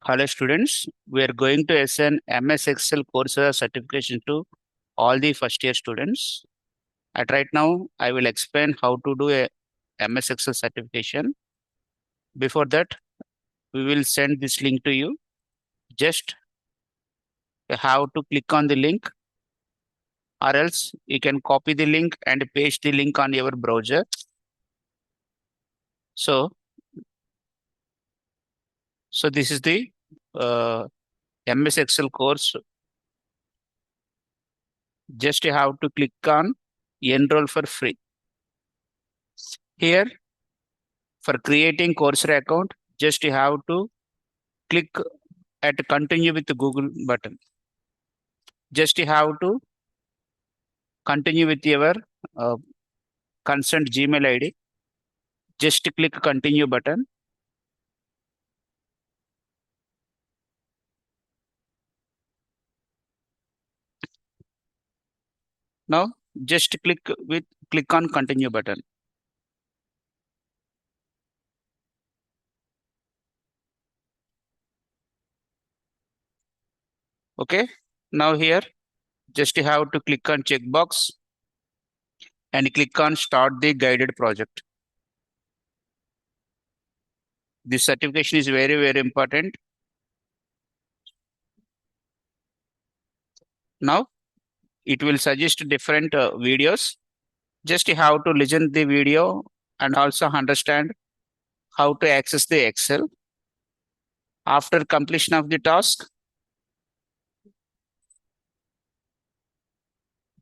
Hello students, we are going to assign MS Excel Coursera certification to all the first year students. At right now, I will explain how to do a MS Excel certification. Before that, we will send this link to you. Just you have to click on the link or else you can copy the link and paste the link on your browser. So, so this is the MS Excel course. Just you have to click on enroll for free. Here, for creating Coursera account, just you have to click at continue with the Google button. Just you have to continue with your uh, consent Gmail ID. Just click continue button. Now just click on continue button. Okay. Now here just you have to click on checkbox and click on start the guided project. This certification is very, very important. Now it will suggest different videos. Just you have to listen the video and also understand how to access the Excel. After completion of the task,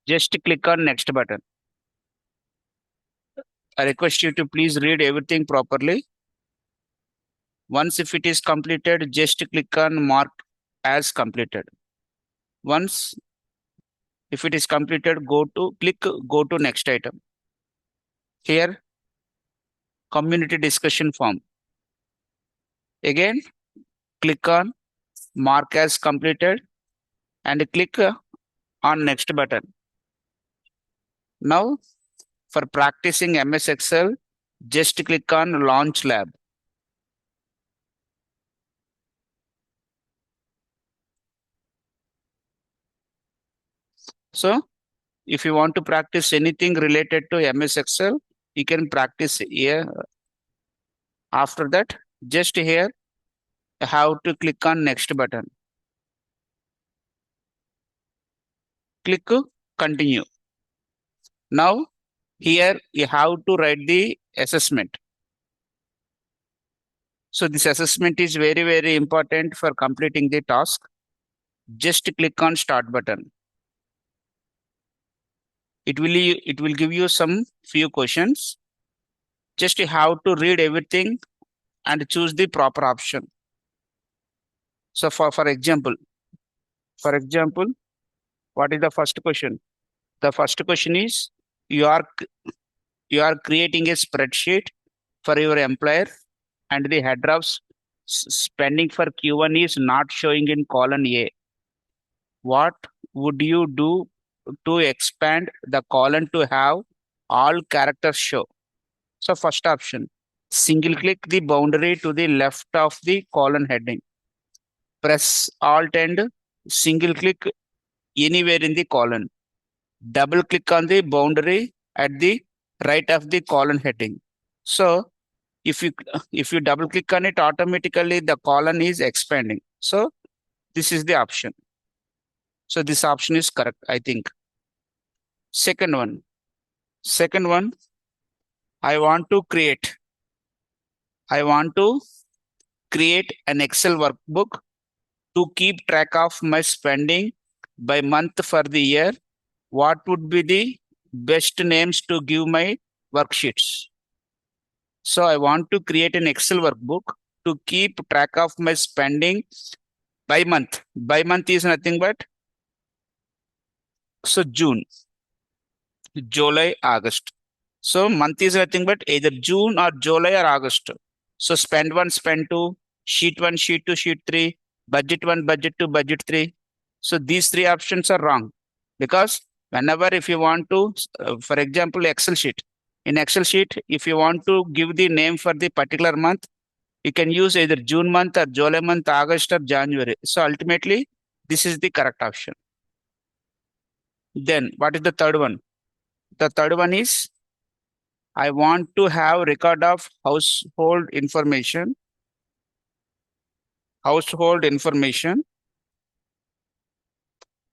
just click on next button. I request you to please read everything properly. Once if it is completed, just click on mark as completed. Once if it is completed, go to next item. Here, community discussion form. Again, click on mark as completed and click on next button. Now, for practicing MS Excel, just click on launch lab. So, if you want to practice anything related to MS Excel, you can practice here. After that, just here, you have to click on next button. Click continue. Now, here you have to write the assessment. So this assessment is very, very important for completing the task. Just click on start button. It will give you some few questions. Just you have to read everything and choose the proper option. So for example, what is the first question? The first question is you are creating a spreadsheet for your employer and the header of spending for Q1 is not showing in column A. What would you do to expand the column to have all characters show? So first option, single click the boundary to the left of the column heading. Press Alt and single click anywhere in the column. Double click on the boundary at the right of the column heading. So if you double click on it, automatically the column is expanding. So this is the option. So this option is correct, I think. Second one, I want to create an Excel workbook to keep track of my spending by month for the year. What would be the best names to give my worksheets? So I want to create an Excel workbook to keep track of my spending by month. By month is nothing but June, July, August. So month is nothing but either June or July or August. So spend 1, spend 2, sheet 1, sheet 2, sheet 3, budget 1, budget 2, budget 3. So these 3 options are wrong because whenever if you want to, for example, Excel sheet. In Excel sheet, if you want to give the name for the particular month, You can use either June month or July month, August or January. So ultimately, this is the correct option. Then what is the third one? The third one is I want to have record of household information. Household information.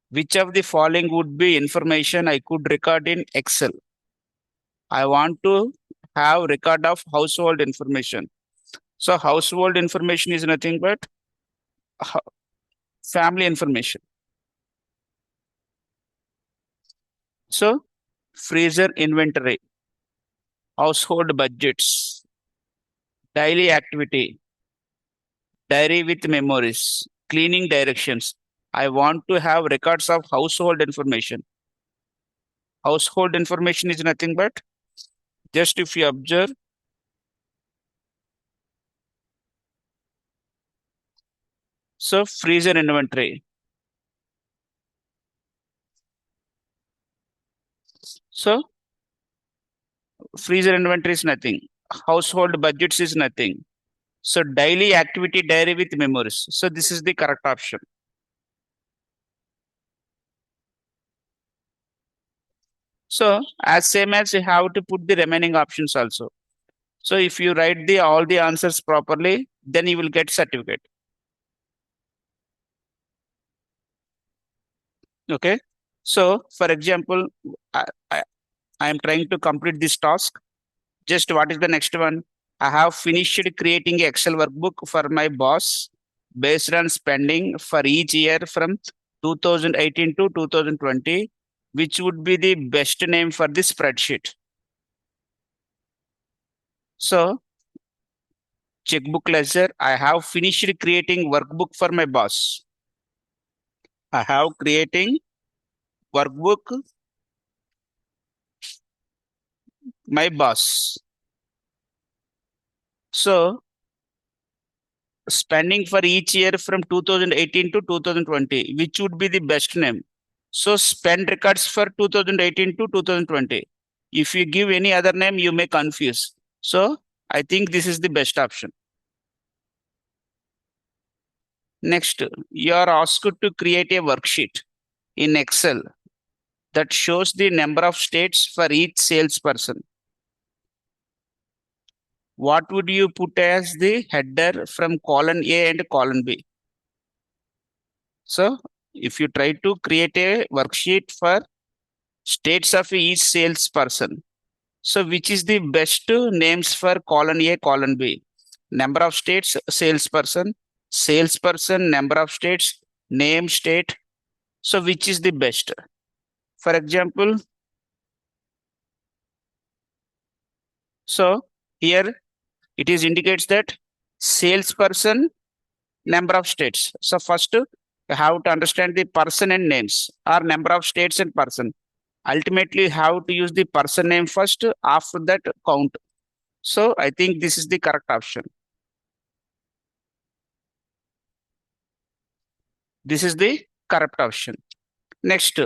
Which of the following would be information I could record in Excel? I want to have record of household information. So household information is nothing but family information. So freezer inventory, household budgets, daily activity, diary with memories, cleaning directions. I want to have records of household information. Household information is nothing but just if you observe, so freezer inventory. So freezer inventory is nothing. Household budgets is nothing. So daily activity diary with memories. So this is the correct option. So as same as you have to put the remaining options also. So if you write the all the answers properly, then you will get certificate. Okay. So for example, I, I, I am trying to complete this task. Just what is the next one? I have finished creating a Excel workbook for my boss based on spending for each year from 2018 to 2020, which would be the best name for this spreadsheet. So checkbook ledger, I have finished creating workbook for my boss. I have creating workbook my boss. So spending for each year from 2018 to 2020, which would be the best name? So spend records for 2018 to 2020. If you give any other name, you may confuse. So I think this is the best option. Next, you are asked to create a worksheet in Excel that shows the number of states for each salesperson. What would you put as the header from column A and column B? So if you try to create a worksheet for states of each salesperson, so which is the best names for column A, column B? Number of states, salesperson, salesperson, number of states, name state. So which is the best? For example, so here it is indicates that salesperson, number of states. So first you have to understand the person and names or number of states and person. Ultimately, you have to use the person name first, after that count. So I think this is the correct option. This is the correct option. Next,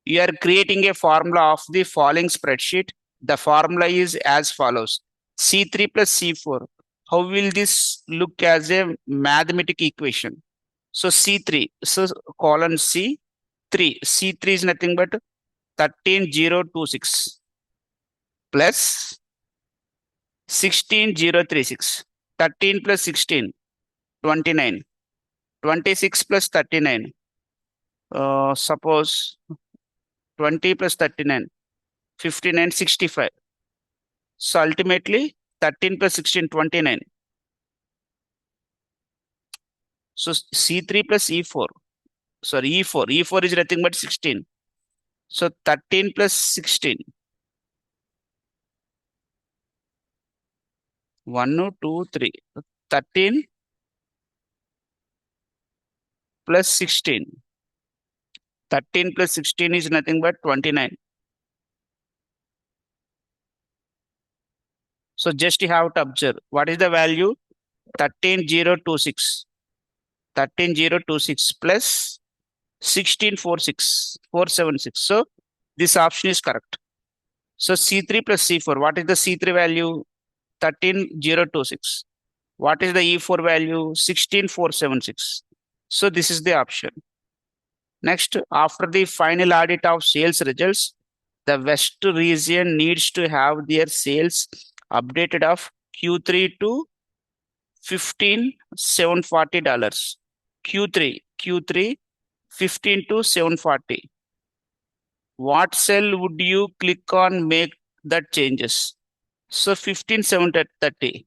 you are creating a formula of the following spreadsheet. The formula is as follows. C3 plus C4. How will this look as a mathematical equation? So C3, so column C3. C3 is nothing but 13026 plus 16036. 13 plus 16, 29. 26 plus 39. Suppose 20 plus 39, 59, 65. So ultimately 13 plus 16, 29. So C3 plus E4. Sorry, E4. E4 is nothing but 16. So 13 plus 16. 1, 2, 3. 13 plus 16. 13 plus 16 is nothing but 29. So just you have to observe what is the value? 13026. 13026 plus 1646, 476. So this option is correct. So C3 plus C4. What is the C3 value? 13026. What is the E4 value? 16476. So this is the option. Next, after the final audit of sales results, the West region needs to have their sales updated of Q3 to $15,740. Q3 15 to 740. What cell would you click on make that changes? So 15,730.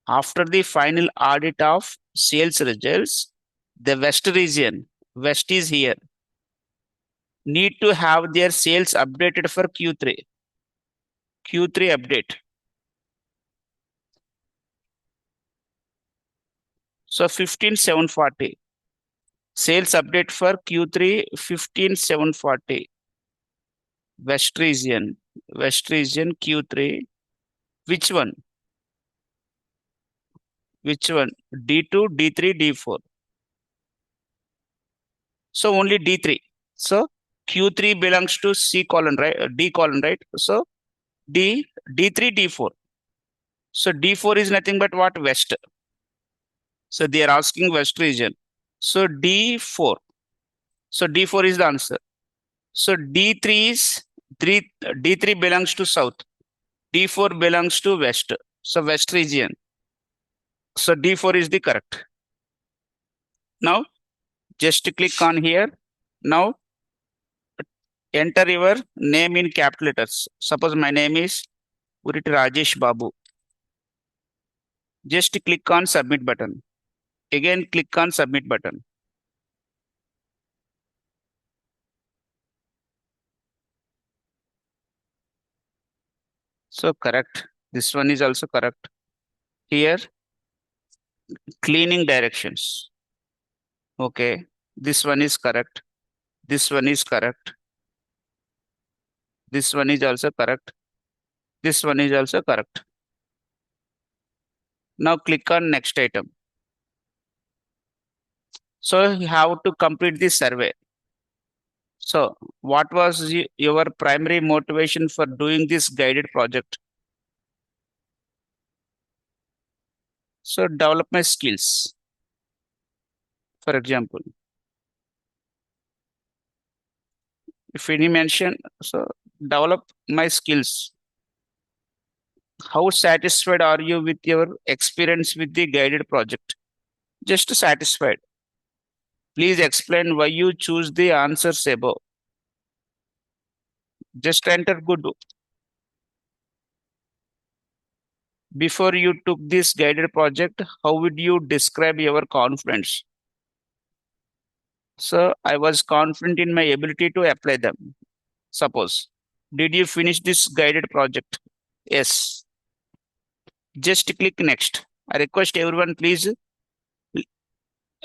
After the final audit of sales results, the West region, West is here, need to have their sales updated for Q3. Q3 update. So 15,740. Sales update for Q3 15,740. West region Q3. Which one? Which one? D2, D3, D4. So only D3. So Q3 belongs to C column, right? D column, right? So D3, D4. So D4 is nothing but what? West. So they are asking West region. So D4. So D4 is the answer. So D3 is D3 belongs to South. D4 belongs to West. So West region. So D4 is the correct. Now just click on here. Now enter your name in capital letters. Suppose my name is Urit Rajesh Babu. Just click on submit button. Again click on submit button. So correct. This one is also correct. Here cleaning directions. Okay. This one is correct. This one is correct. This one is also correct. This one is also correct. Now click on next item. So you have to complete this survey. So what was your primary motivation for doing this guided project? So develop my skills. For example, if any mention, so develop my skills. How satisfied are you with your experience with the guided project? Just satisfied. Please explain why you choose the answers above. Just enter good. Before you took this guided project, how would you describe your confidence? So I was confident in my ability to apply them. Suppose. Did you finish this guided project? Yes. Just click next. I request everyone please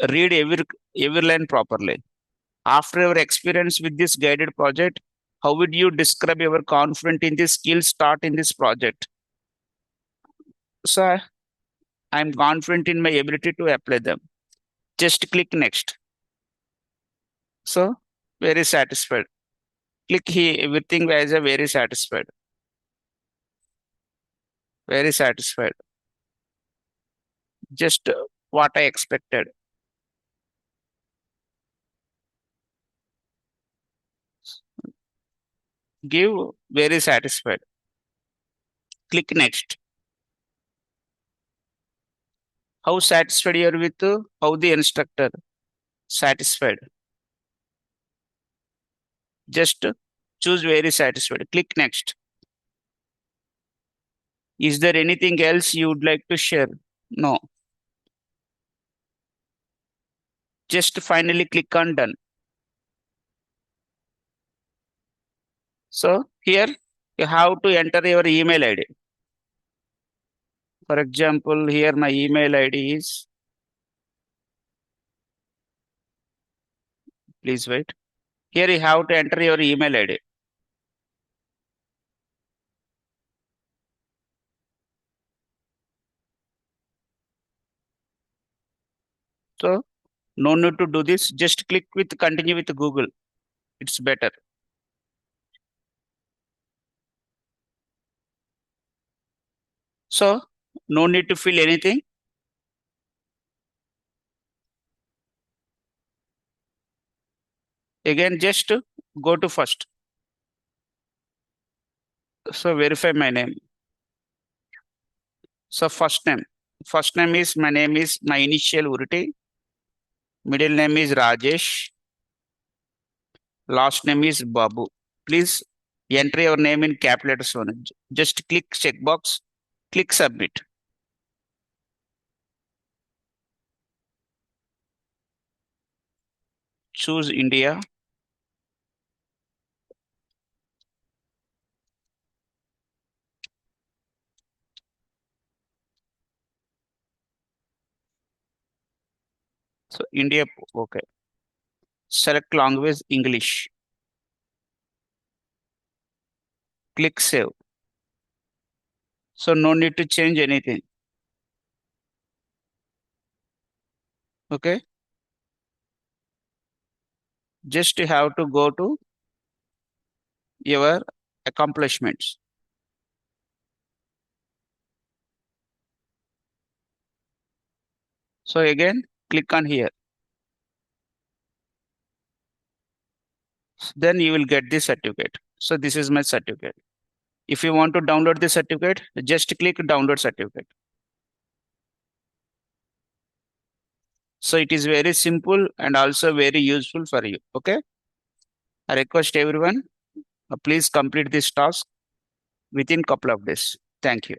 read every line properly. After your experience with this guided project, how would you describe your confidence in the skills taught in this project? So I'm confident in my ability to apply them. Just click next. So very satisfied. Click here, everything as a very satisfied. Very satisfied. Just what I expected. Give very satisfied. Click next. How satisfied you are with how the instructor? Satisfied. Just choose very satisfied. Click next. Is there anything else you would like to share? No. Just finally click on done. So here you have to enter your email ID. For example, here my email ID is, please wait. Here you have to enter your email ID. So no need to do this. Just click with continue with Google. It's better. So no need to fill anything. Again, just go to first. So verify my name. So first name is, my name is my initial Urti. Middle name is Rajesh. Last name is Babu. Please enter your name in cap letters only. Just click checkbox. Click submit. Choose India. So India, okay. Select language English. Click save. So no need to change anything. Okay. Just you have to go to your accomplishments. So again, click on here. Then you will get the certificate. So this is my certificate. If you want to download the certificate, just click download certificate. So it is very simple and also very useful for you. Okay. I request everyone, please complete this task within couple of days. Thank you.